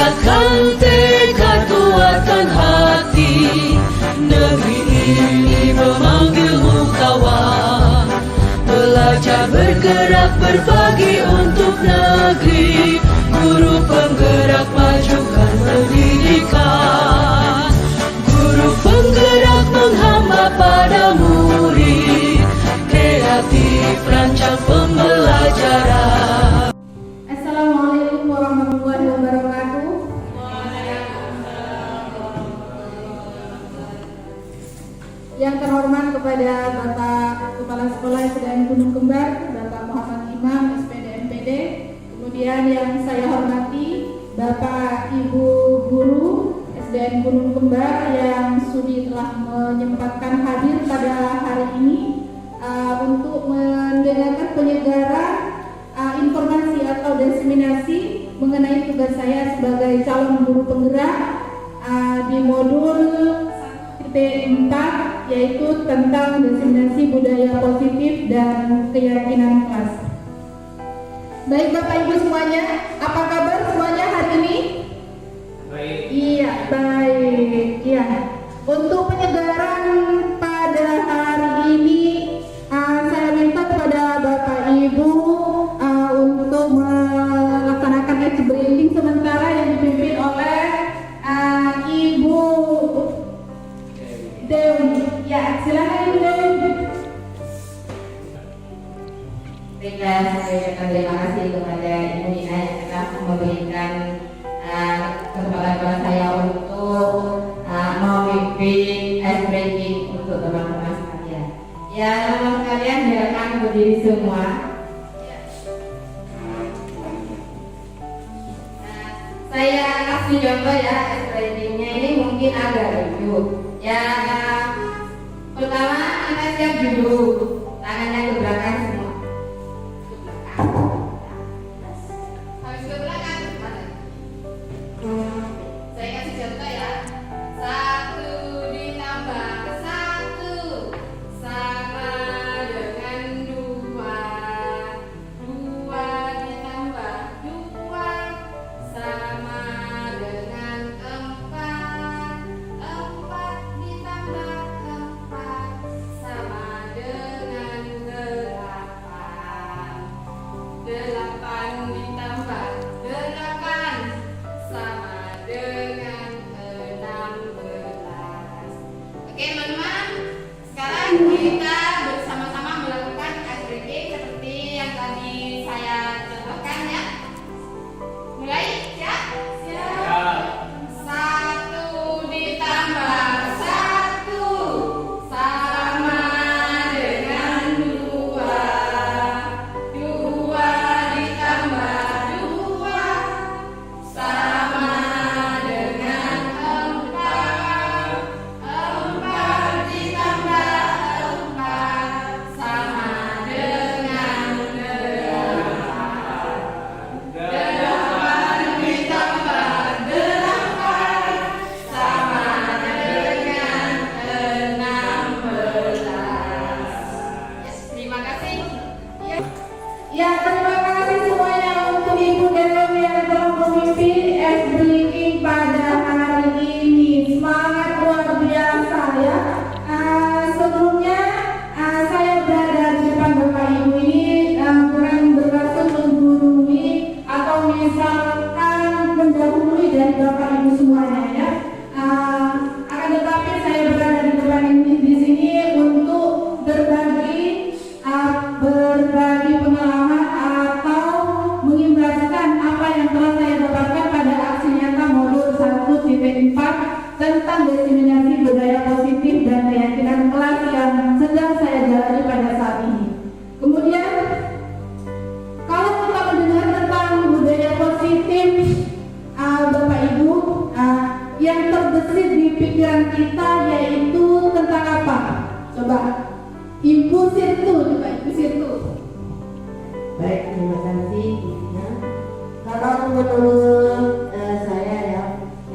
Kuatkan tekad, kuatkan hati. Negeri ini memanggilmu kawan. Belajar bergerak berbagi untuk negeri. Guru penggerak majukan pendidikan. Guru penggerak menghamba pada murid. Kreatif rancang pembelajaran. Assalamualaikum warahmatullahi wabarakatuh. Yang terhormat kepada Bapak Kepala Sekolah SDN Gunung Kembar, Bapak Muhammad Imam, SPD MPD. Kemudian yang saya hormati Bapak Ibu Guru SDN Gunung Kembar yang sudi telah menyempatkan hadir pada hari ini untuk mendengarkan penyegaran informasi atau diseminasi mengenai tugas saya sebagai calon guru penggerak di modul T4, yaitu tentang diseminasi budaya positif dan keyakinan kelas. Baik Bapak Ibu semuanya, apa kabar semuanya hari ini? Baik. Iya, baik. Iya. Untuk penyegaran pada hari ini, saya minta kepada Bapak Ibu untuk melaksanakan age briefing sementara yang dipimpin oleh Ibu Dewi. Ya, silakan Ibu Dewi. Baiklah, saya ucapkan terima kasih kepada Ibu Nina yang telah memberikan kesempatan kepada saya untuk memimpin ice breaking untuk teman-teman sekalian. Ya, teman-teman sekalian, silakan berdiri semua. Saya kasih contoh ya, ice breakingnya ini mungkin agak lucu. Ya, pertama kita siap dulu, tangannya ke belakang semua. Habis ke belakang, saya kasih contoh ya. 1 ditambah 1 sama dengan 2. 2 ditambah 2 sama dengan 4. 4 ditambah 4 sama dengan 8. 8 ditambah 8 sama dengan 16. Oke teman-teman, sekarang kita bersama-sama melakukan ice breaking seperti yang tadi saya contohkan ya. Mulai, siap? Siap. 1 ditambah 1 sama dengan 2. 2 ditambah 2 sama dengan 4. 4 ditambah 4 sama dengan 8. 8 ditambah 8 sama dengan 16. Yes, terima kasih. Ya, terima kasih semuanya untuk Ibu Dewi yang telah memimpin ice breaking pada hari ini. Semangat luar biasa ya. Sebelumnya saya berada di depan Bapak Ibu ini bukan bermaksud menggurui atau misalkan mendahului dari Bapak Ibu semuanya ya. Akan tetapi saya berada di depan ini di sini untuk berbagi pengalaman atau mengimbaskan apa yang telah saya dapatkan pada aksi nyata modul 1.4 tentang diseminasi budaya positif dan keyakinan kelas yang sedang saya jalani pada saat ini. Kemudian, kalau kita mendengar tentang budaya positif, Bapak Ibu, yang terbesit di pikiran kita yaitu tentang apa? Coba Ibu Sirtu, coba Ibu Sirtu. Baik, terima kasih Ibunya. Kalau menurut saya ya,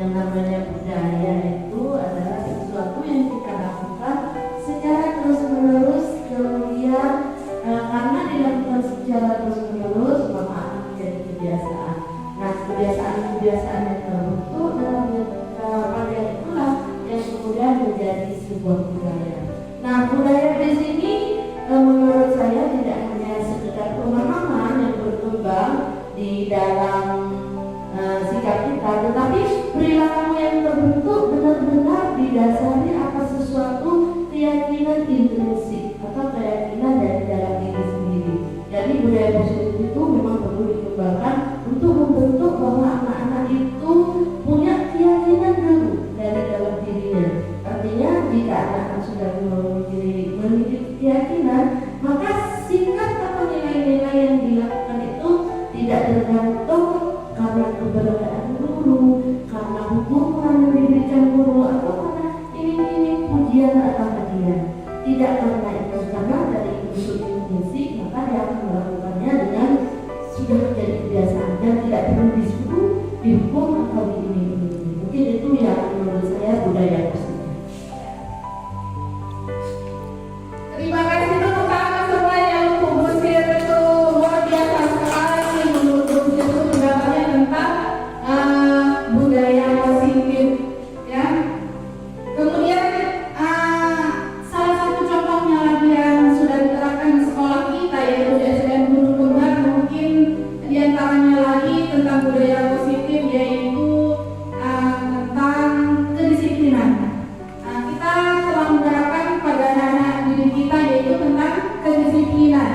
yang namanya budaya itu adalah sesuatu yang kita lakukan secara terus-menerus, kemudian karena dilakukan secara terus-menerus maka akan menjadi kebiasaan. Nah, kebiasaan kebiasaan yang terbentuk dalam pada itulah yang kemudian menjadi sebuah budaya. Nah, budaya di sini menurut saya tidak hanya sekedar pemahaman yang berkembang di dalam sikap kita, tetapi perilaku yang terbentuk benar-benar didasari atas sesuatu keyakinan intrinsik atau keyakinan dari dalam diri sendiri. Jadi budaya positif itu memang perlu dikembangkan untuk membentuk bahwa anak-anak itu punya keyakinan dulu dari dalam dirinya. Artinya jika anak-anak sudah memiliki keyakinan, maka sikap atau nilai-nilai yang dilakukan itu tidak tergantung karena keberadaan guru, karena hukuman yang diberikan guru, atau karena iming-iming pujian atau hadiah. Tidak karena itu, karena dari unsur intrinsik, maka dia akan melakukannya dengan sudah menjadi kebiasaan dan tidak perlu disuruh, dihukum atau diiming-imingi. Mungkin itu yang menurut saya budaya positif. Terima kasih teman-teman semuanya untuk Busir itu luar biasa sekali menurut Busir itu pendapatnya tentang budaya positif, ya. Kemudian salah satu contohnya lagi yang sudah diterapkan di sekolah kita yaitu di SDN Gunung Kembar, mungkin diantaranya lagi tentang budaya positif yaitu tentang kedisiplinan. Kita telah menerapkan pada anak-anak didik kita yaitu tentang kedisiplinan.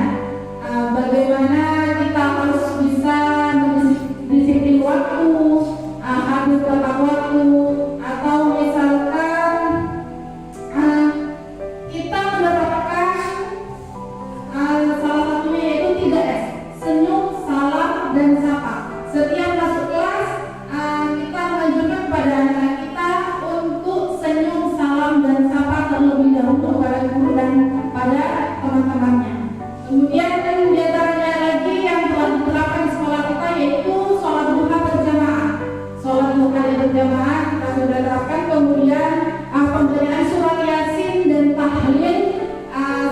Bagaimana kita harus bisa disiplin waktu, hadir tepat waktu, atau misalkan kita menerapkan salah satunya yaitu 3S, senyum, salam, dan sapa. Setiap masuk kelas kita mengajukan kepada anak kita untuk senyum, salam, dan sapa terlebih dahulu kepada guru dan pada teman-temannya. Kemudian diantaranya lagi yang telah diterapkan di sekolah kita yaitu sholat duha berjamaah. Sholat duha berjamaah kita sudah terapkan. Kemudian pembacaan surah Yasin dan tahlil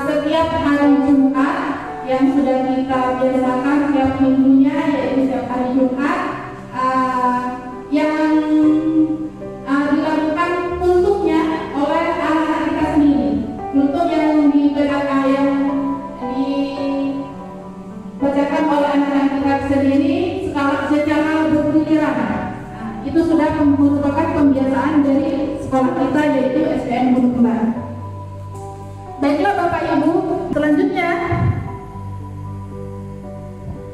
setiap hari Jumat yang sudah kita biasakan setiap minggunya yaitu setiap hari Jumat yang dilakukan untuknya oleh anak-anak kita sendiri. Untuk yang dibacakan oleh anak-anak kita sendiri secara bergiliran. Itu sudah merupakan pembiasaan dari sekolah kita yaitu SDN Gunung Kembar. Baiklah Bapak Ibu, selanjutnya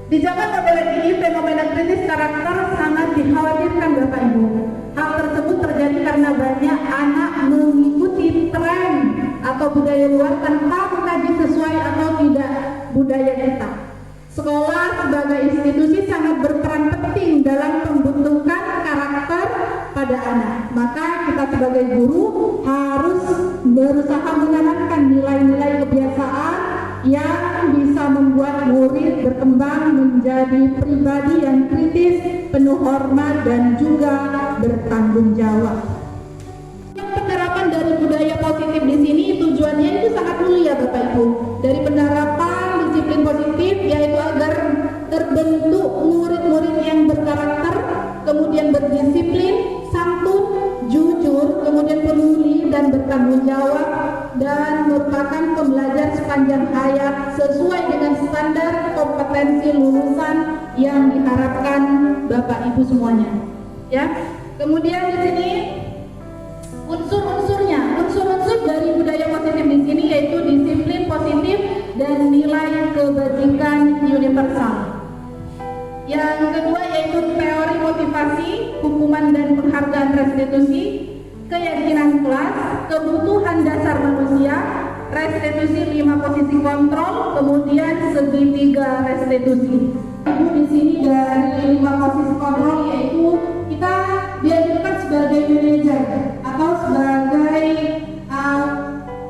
di zaman modern ini fenomena kritis karakter sangat dikhawatirkan Bapak Ibu. Hal tersebut terjadi karena banyak anak mengikuti tren atau budaya luar tanpa mengkaji sesuai atau tidak budaya kita. Sekolah sebagai institusi sangat berperan penting dalam pembentukan karakter pada anak. Maka kita sebagai guru harus berusaha menanamkan nilai-nilai kebiasaan yang bisa membuat murid berkembang menjadi pribadi yang kritis, penuh hormat, dan juga bertanggung jawab. Penerapan dari budaya positif di sini tujuannya itu sangat mulia Bapak Ibu. Dari penerapan disiplin positif yaitu agar terbentuk murid-murid yang berkarakter, kemudian berdisiplin, santun, jujur, kemudian peduli dan bertanggung jawab, dan merupakan pembelajar sepanjang hayat sesuai dengan standar kompetensi lulusan yang diharapkan Bapak Ibu semuanya. Ya. Kemudian di sini unsur-unsurnya, unsur-unsur dari budaya positif di sini yaitu disiplin positif dan nilai kebajikan universal. Yang kedua yaitu teori motivasi, hukuman dan penghargaan restitusi, keyakinan kelas, kebutuhan dasar manusia, restitusi 5 posisi kontrol, kemudian segitiga restitusi. Di sini dari 5 posisi kontrol yaitu kita diajukan sebagai manajer atau sebagai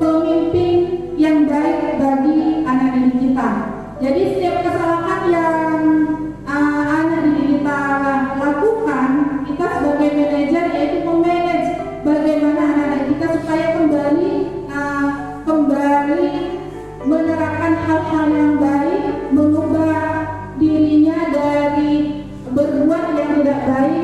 pemimpin yang baik bagi anak didik kita. Jadi setiap kesalahan yang anak didik kita lakukan, kita sebagai manajer yaitu memanage bagaimana anak-anak kita supaya kembali menerapkan hal-hal yang baik, mengubah dirinya dari berbuat yang tidak baik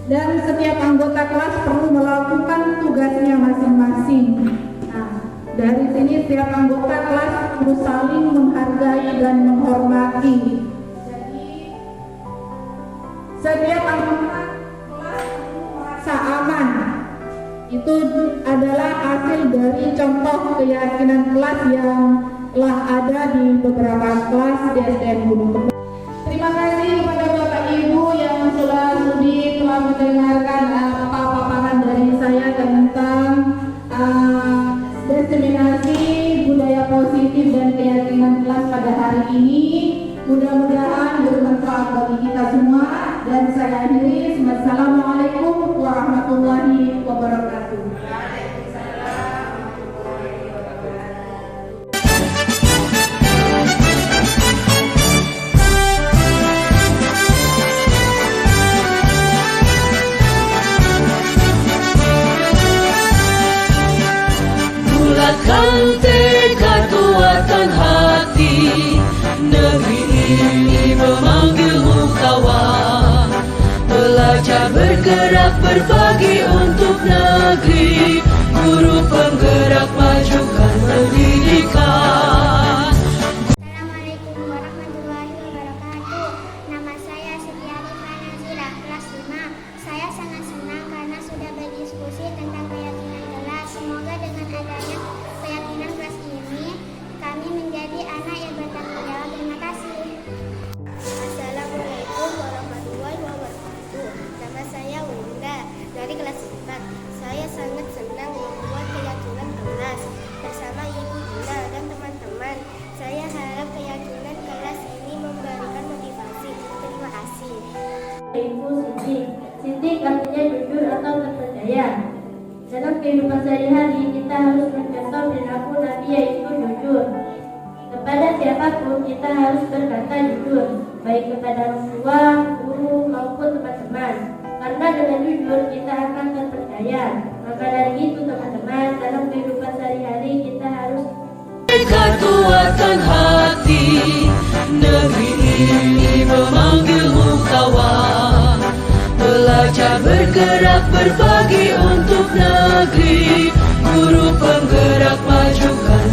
dan setiap anggota kelas perlu melakukan tugasnya masing-masing. Nah, dari sini setiap anggota kelas harus saling menghargai dan menghormati. Jadi, setiap anggota kelas perlu merasa aman. Itu adalah hasil dari contoh keyakinan kelas yang telah ada di beberapa kelas di SDN Gunung Kembar. Terima kasih kepada Bapak Ibu yang sudah sudi telah mendengarkan paparan dari saya tentang diseminasi budaya positif dan keyakinan kelas pada hari ini. Mudah-mudahan bermanfaat bagi kita semua, dan saya akhiri. Wassalamualaikum warahmatullahi wabarakatuh. Bulatkan tekad, kuatkan hati, negeri ini memanggilmu kawan. Belajar bergerak berbagi untuk negeri, guru penggerak majukan pendidikan. Assalamualaikum warahmatullahi wabarakatuh. Nama saya Setiari Fanazira, kelas 5. Saya sangat senang karena sudah berdiskusi tentang keyakinan kelas. Semoga dengan adanya keyakinan kelas ini, kami menjadi anak yang bertanggung jawab. Terima kasih. Assalamualaikum warahmatullahi wabarakatuh. Nama saya Winda dari kelas 4. Saya sangat senang membuat keyakinan kelas bersama Ibu Dina dan teman-teman. Saya harap keyakinan kelas ini memberikan motivasi. Terima kasih. Ibu Siti. Siti artinya jujur atau terpercaya. Dalam kehidupan sehari-hari kita harus mencontoh perilaku Nabi, yaitu jujur. Kepada siapapun kita harus berkata jujur, baik kepada orang tua, guru maupun teman-teman. Karena dengan jujur kita akan terpercaya. Maka dari itu teman-teman, dalam kehidupan sehari-hari kita harus Tekad, kuatkan hati, negeri ini memanggilmu kawan. Belajar bergerak berbagi untuk negeri, guru penggerak majukan